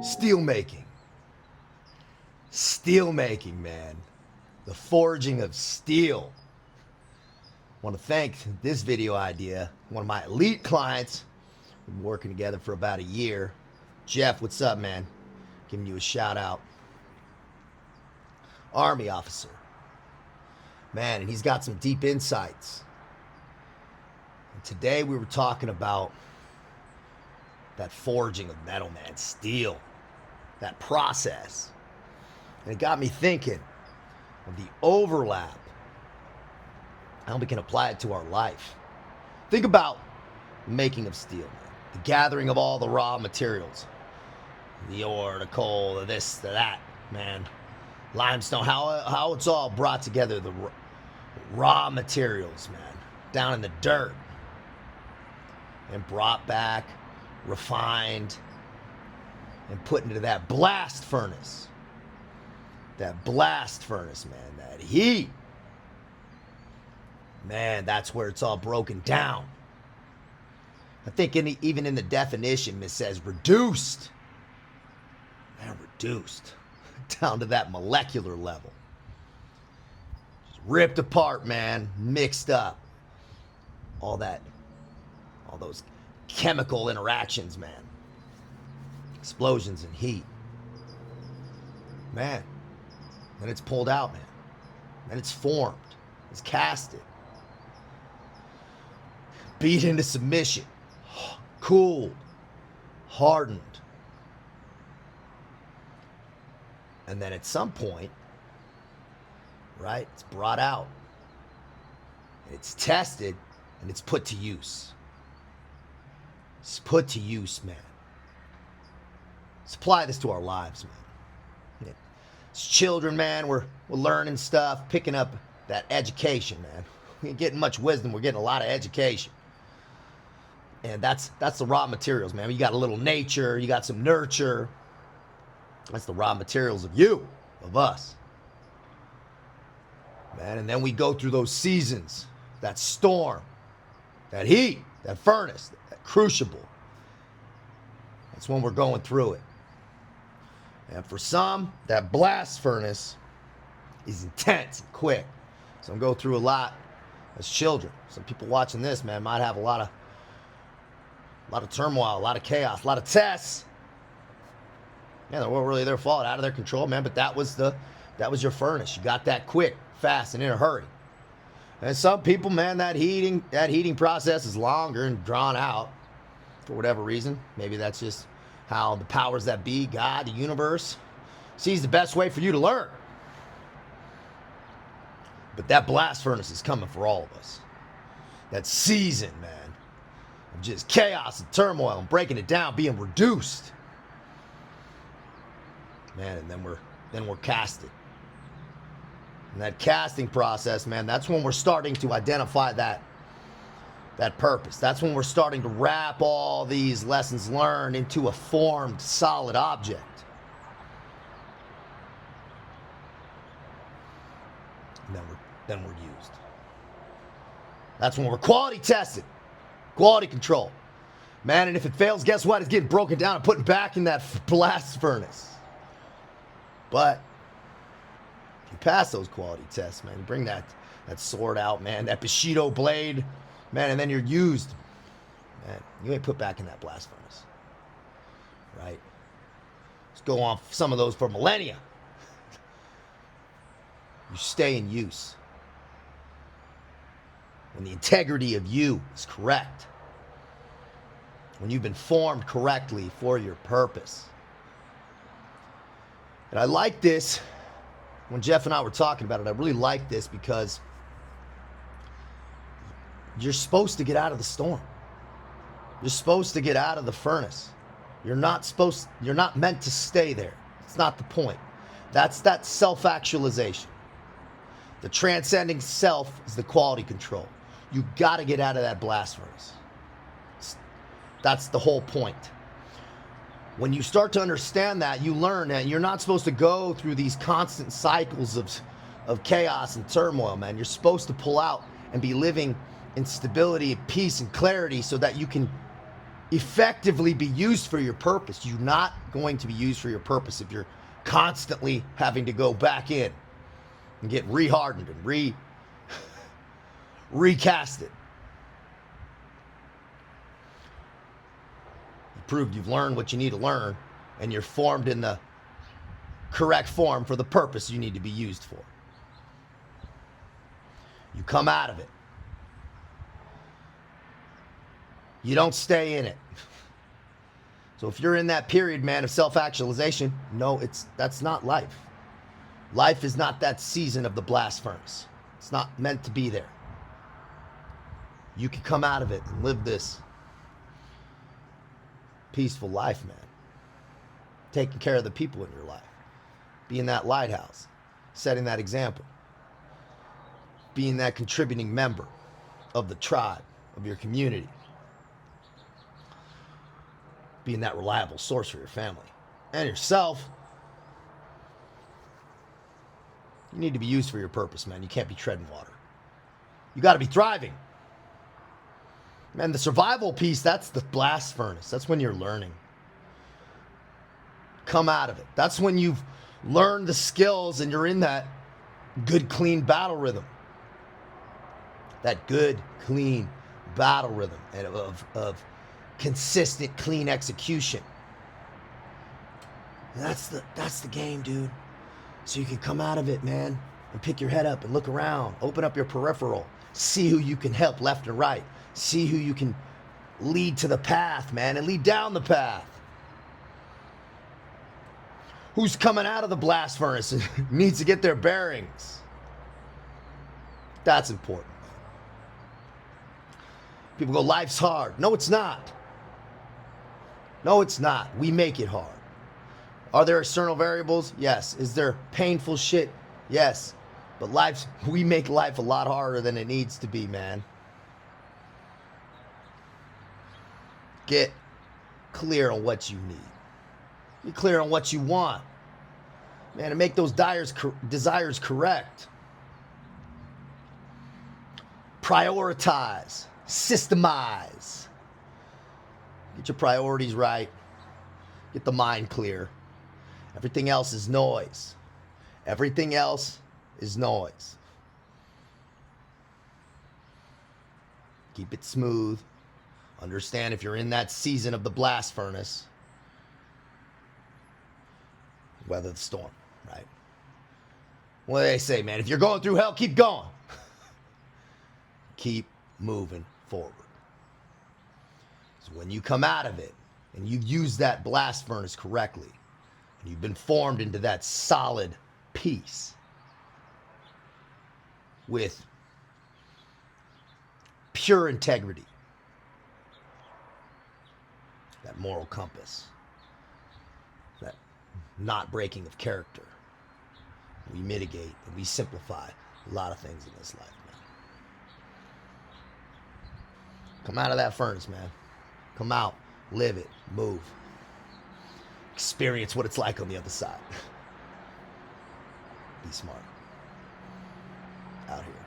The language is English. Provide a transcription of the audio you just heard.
Steelmaking. Steelmaking, man. The forging of steel. I want to thank this video idea one of my elite clients. We've been working together for about a year. Jeff, what's up, man? Giving you a shout out. Army officer. Man, and he's got some deep insights. And today we were talking about that forging of metal, man, steel, that process. And it got me thinking of the overlap, how we can apply it to our life. Think about the making of steel, man. The gathering of all the raw materials, the ore, the coal, the this, the that, man. Limestone, how it's all brought together, the raw materials, man, down in the dirt, and brought back, refined, and put into that blast furnace. That blast furnace, man, that heat. Man, that's where it's all broken down. I think even in the definition, it says reduced. Man, reduced down to that molecular level. Just ripped apart, man, mixed up. All those chemical interactions, man. Explosions and heat. Man. Then it's pulled out, man. Then it's formed. It's casted. Beat into submission. Cooled. Hardened. And then at some point, right, it's brought out. It's tested and it's put to use. It's put to use, man. Let's apply this to our lives, man. As children, man, we're learning stuff, picking up that education, man. We ain't getting much wisdom, we're getting a lot of education. And that's the raw materials, man. You got a little nature, you got some nurture. That's the raw materials of you, of us. Man, and then we go through those seasons, that storm, that heat, that furnace, that crucible. That's when we're going through it. And for some, that blast furnace is intense and quick. Some go through a lot as children. Some people watching this, man, might have a lot of turmoil, a lot of chaos, a lot of tests. Yeah, they weren't really their fault, out of their control, man, but that was your furnace. You got that quick, fast, and in a hurry. And some people, man, that heating process is longer and drawn out for whatever reason. Maybe that's just how the powers that be, God, the universe, sees the best way for you to learn. But that blast furnace is coming for all of us. That season, man, of just chaos and turmoil and breaking it down, being reduced. Man, and then we're casted. And that casting process, man, that's when we're starting to identify that purpose. That's when we're starting to wrap all these lessons learned into a formed, solid object. And then we're used. That's when we're quality tested, quality control. Man, and if it fails, guess what? It's getting broken down and put back in that blast furnace. But if you pass those quality tests, man, bring that sword out, man, that Bushido blade, man, and then you're used. Man, you ain't put back in that blast furnace. Right? Let's go on some of those for millennia. You stay in use. When the integrity of you is correct. When you've been formed correctly for your purpose. And I like this, when Jeff and I were talking about it, I really like this because you're supposed to get out of the storm. You're supposed to get out of the furnace. You're not meant to stay there. It's not the point. That's that self-actualization. The transcending self is the quality control. You got to get out of that blast furnace. That's the whole point. When you start to understand that, you learn that you're not supposed to go through these constant cycles of chaos and turmoil, man. You're supposed to pull out and be living in stability, peace, and clarity so that you can effectively be used for your purpose. You're not going to be used for your purpose if you're constantly having to go back in and get rehardened and recasted. You proved you've learned what you need to learn, and you're formed in the correct form for the purpose you need to be used for. You come out of it. You don't stay in it. So if you're in that period, man, of self-actualization, no, that's not life. Life is not that season of the blast furnace. It's not meant to be there. You can come out of it and live this peaceful life, man. Taking care of the people in your life. Being that lighthouse. Setting that example. Being that contributing member of the tribe, of your community. Being that reliable source for your family and yourself. You need to be used for your purpose, man. You can't be treading water. You got to be thriving. Man, the survival piece, that's the blast furnace. That's when you're learning. Come out of it. That's when you've learned the skills and you're in that good, clean battle rhythm. That good, clean battle rhythm and of consistent, clean execution. And that's the game, dude. So you can come out of it, man, and pick your head up and look around. Open up your peripheral. See who you can help left and right. See who you can lead to the path, man, and lead down the path. Who's coming out of the blast furnace and needs to get their bearings. That's important. People go, life's hard. No, it's not. No, it's not. We make it hard. Are there external variables? Yes. Is there painful shit? Yes. But we make life a lot harder than it needs to be, man. Get clear on what you need. Get clear on what you want. Man, and make those desires correct. Prioritize. Systemize. Get your priorities right. Get the mind clear. Everything else is noise. Everything else is noise. Keep it smooth. Understand if you're in that season of the blast furnace, weather the storm, right? What do they say, man? If you're going through hell, keep going. Keep moving forward. So when you come out of it and you've used that blast furnace correctly, and you've been formed into that solid piece with pure integrity, that moral compass, that not breaking of character, we mitigate and we simplify a lot of things in this life, man. Come out of that furnace, man. Come out, live it, move. Experience what it's like on the other side. Be smart. Out here.